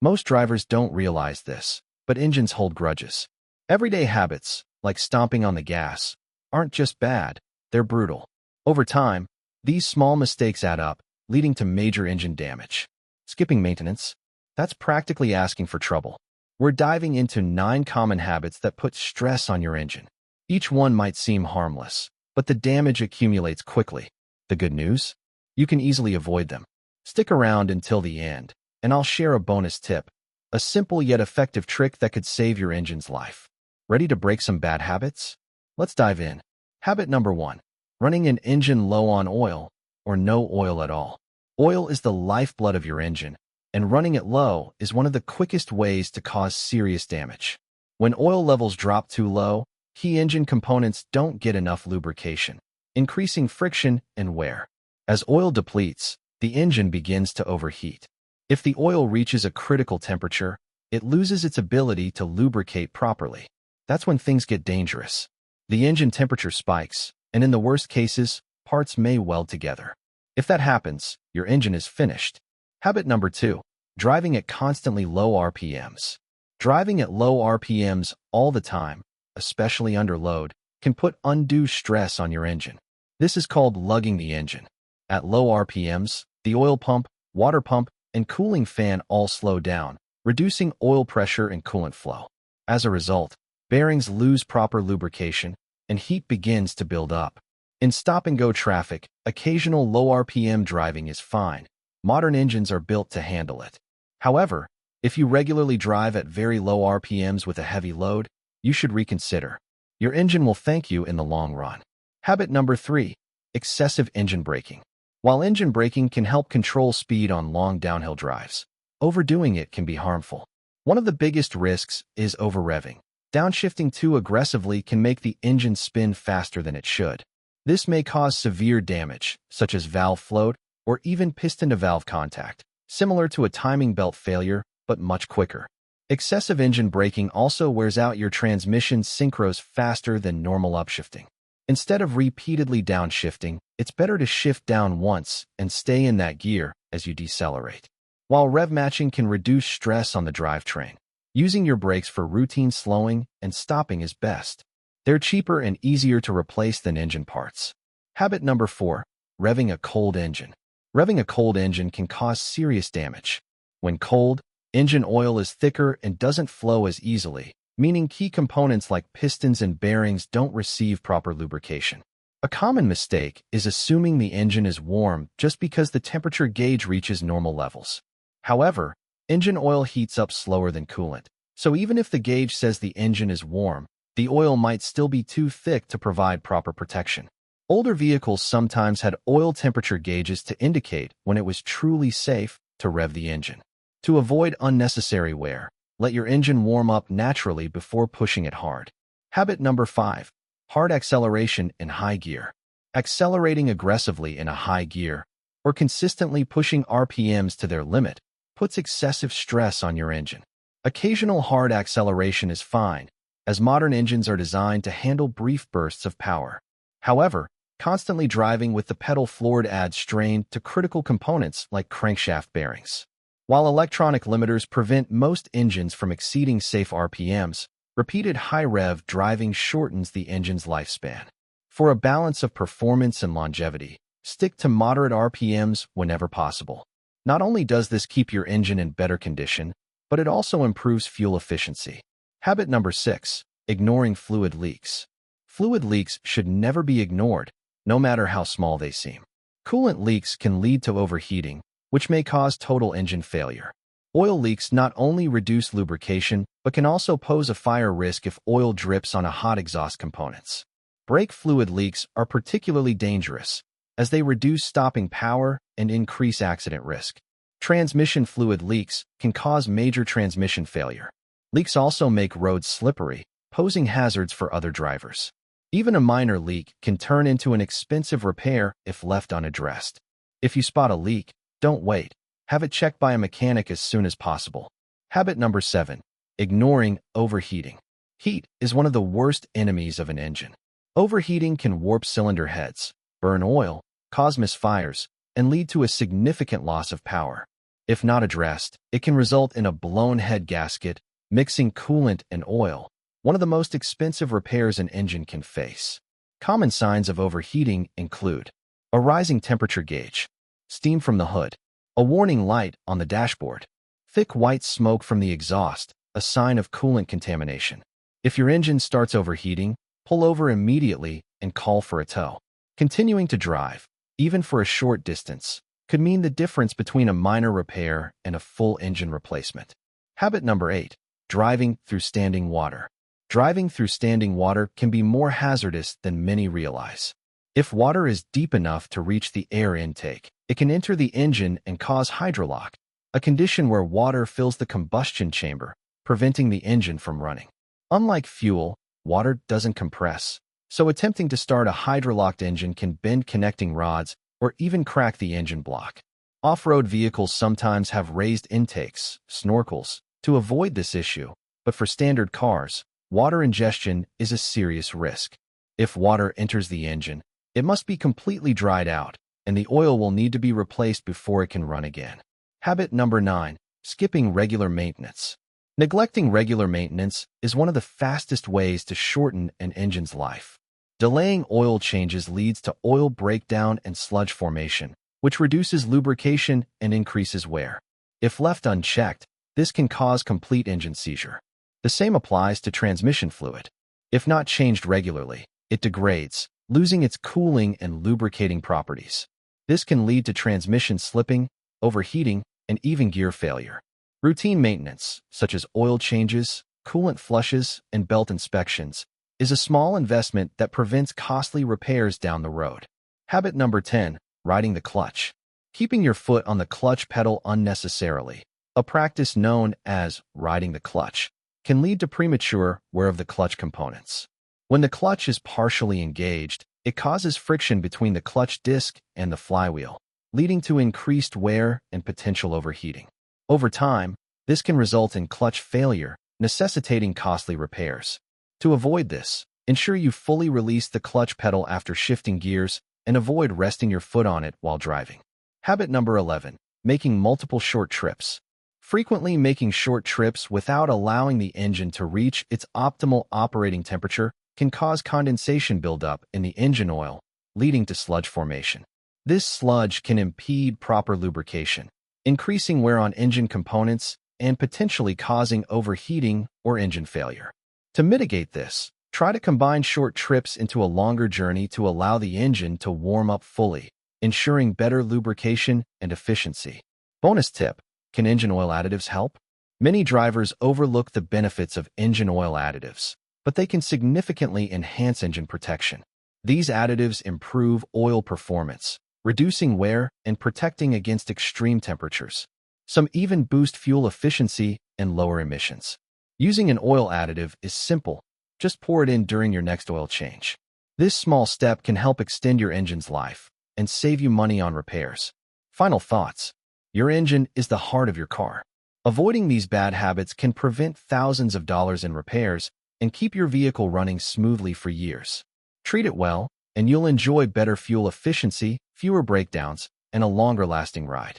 Most drivers don't realize this, but engines hold grudges. Everyday habits, like stomping on the gas, aren't just bad, they're brutal. Over time, these small mistakes add up, leading to major engine damage. Skipping maintenance? That's practically asking for trouble. We're diving into 9 common habits that put stress on your engine. Each one might seem harmless, but the damage accumulates quickly. The good news? You can easily avoid them. Stick around until the end, and I'll share a bonus tip, a simple yet effective trick that could save your engine's life. Ready to break some bad habits? Let's dive in. Habit number 1. Running an engine low on oil, or no oil at all. Oil is the lifeblood of your engine, and running it low is one of the quickest ways to cause serious damage. When oil levels drop too low, key engine components don't get enough lubrication, increasing friction and wear. As oil depletes, the engine begins to overheat. If the oil reaches a critical temperature, it loses its ability to lubricate properly. That's when things get dangerous. The engine temperature spikes, and in the worst cases, parts may weld together. If that happens, your engine is finished. Habit number 2. Driving at constantly low RPMs. Driving at low RPMs all the time, especially under load, can put undue stress on your engine. This is called lugging the engine. At low RPMs, the oil pump, water pump, and cooling fan all slow down, reducing oil pressure and coolant flow. As a result, bearings lose proper lubrication, and heat begins to build up. In stop-and-go traffic, occasional low RPM driving is fine. Modern engines are built to handle it. However, if you regularly drive at very low RPMs with a heavy load, you should reconsider. Your engine will thank you in the long run. Habit number 3. Excessive engine braking. While engine braking can help control speed on long downhill drives, overdoing it can be harmful. One of the biggest risks is over-revving. Downshifting too aggressively can make the engine spin faster than it should. This may cause severe damage, such as valve float or even piston-to-valve contact, similar to a timing belt failure, but much quicker. Excessive engine braking also wears out your transmission synchros faster than normal upshifting. Instead of repeatedly downshifting, it's better to shift down once and stay in that gear as you decelerate. While rev matching can reduce stress on the drivetrain, using your brakes for routine slowing and stopping is best. They're cheaper and easier to replace than engine parts. Habit number 4. Revving a cold engine. Revving a cold engine can cause serious damage. When cold, engine oil is thicker and doesn't flow as easily, meaning key components like pistons and bearings don't receive proper lubrication. A common mistake is assuming the engine is warm just because the temperature gauge reaches normal levels. However, engine oil heats up slower than coolant, so even if the gauge says the engine is warm, the oil might still be too thick to provide proper protection. Older vehicles sometimes had oil temperature gauges to indicate when it was truly safe to rev the engine. To avoid unnecessary wear, let your engine warm up naturally before pushing it hard. Habit number 5. Hard acceleration in high gear. Accelerating aggressively in a high gear, or consistently pushing RPMs to their limit, puts excessive stress on your engine. Occasional hard acceleration is fine, as modern engines are designed to handle brief bursts of power. However, constantly driving with the pedal floored adds strain to critical components like crankshaft bearings. While electronic limiters prevent most engines from exceeding safe RPMs, repeated high-rev driving shortens the engine's lifespan. For a balance of performance and longevity, stick to moderate RPMs whenever possible. Not only does this keep your engine in better condition, but it also improves fuel efficiency. Habit number 6. Ignoring fluid leaks. Fluid leaks should never be ignored, no matter how small they seem. Coolant leaks can lead to overheating, which may cause total engine failure. Oil leaks not only reduce lubrication, but can also pose a fire risk if oil drips on a hot exhaust components. Brake fluid leaks are particularly dangerous, as they reduce stopping power and increase accident risk. Transmission fluid leaks can cause major transmission failure. Leaks also make roads slippery, posing hazards for other drivers. Even a minor leak can turn into an expensive repair if left unaddressed. If you spot a leak, don't wait. Have it checked by a mechanic as soon as possible. Habit number 7. Ignoring overheating. Heat is one of the worst enemies of an engine. Overheating can warp cylinder heads, burn oil, cause misfires, and lead to a significant loss of power. If not addressed, it can result in a blown head gasket, mixing coolant and oil, one of the most expensive repairs an engine can face. Common signs of overheating include a rising temperature gauge, steam from the hood, a warning light on the dashboard, thick white smoke from the exhaust, a sign of coolant contamination. If your engine starts overheating, pull over immediately and call for a tow. Continuing to drive, even for a short distance, could mean the difference between a minor repair and a full engine replacement. Habit number 8. Driving through standing water. Driving through standing water can be more hazardous than many realize. If water is deep enough to reach the air intake, it can enter the engine and cause hydrolock, a condition where water fills the combustion chamber, preventing the engine from running. Unlike fuel, water doesn't compress, so attempting to start a hydrolocked engine can bend connecting rods or even crack the engine block. Off-road vehicles sometimes have raised intakes, snorkels, to avoid this issue, but for standard cars, water ingestion is a serious risk. If water enters the engine, it must be completely dried out, and the oil will need to be replaced before it can run again. Habit number 9. Skipping regular maintenance. Neglecting regular maintenance is one of the fastest ways to shorten an engine's life. Delaying oil changes leads to oil breakdown and sludge formation, which reduces lubrication and increases wear. If left unchecked, this can cause complete engine seizure. The same applies to transmission fluid. If not changed regularly, it degrades, losing its cooling and lubricating properties. This can lead to transmission slipping, overheating, and even gear failure. Routine maintenance, such as oil changes, coolant flushes, and belt inspections, is a small investment that prevents costly repairs down the road. Habit number 10. Riding the clutch. Keeping your foot on the clutch pedal unnecessarily, a practice known as riding the clutch, can lead to premature wear of the clutch components. When the clutch is partially engaged, it causes friction between the clutch disc and the flywheel, leading to increased wear and potential overheating. Over time, this can result in clutch failure, necessitating costly repairs. To avoid this, ensure you fully release the clutch pedal after shifting gears and avoid resting your foot on it while driving. Habit number 11. Making multiple short trips. Frequently making short trips without allowing the engine to reach its optimal operating temperature can cause condensation buildup in the engine oil, leading to sludge formation. This sludge can impede proper lubrication, increasing wear on engine components and potentially causing overheating or engine failure. To mitigate this, try to combine short trips into a longer journey to allow the engine to warm up fully, ensuring better lubrication and efficiency. Bonus tip: can engine oil additives help? Many drivers overlook the benefits of engine oil additives, but they can significantly enhance engine protection. These additives improve oil performance, reducing wear and protecting against extreme temperatures. Some even boost fuel efficiency and lower emissions. Using an oil additive is simple. Just pour it in during your next oil change. This small step can help extend your engine's life and save you money on repairs. Final thoughts. Your engine is the heart of your car. Avoiding these bad habits can prevent thousands of dollars in repairs and keep your vehicle running smoothly for years. Treat it well, and you'll enjoy better fuel efficiency, fewer breakdowns, and a longer-lasting ride.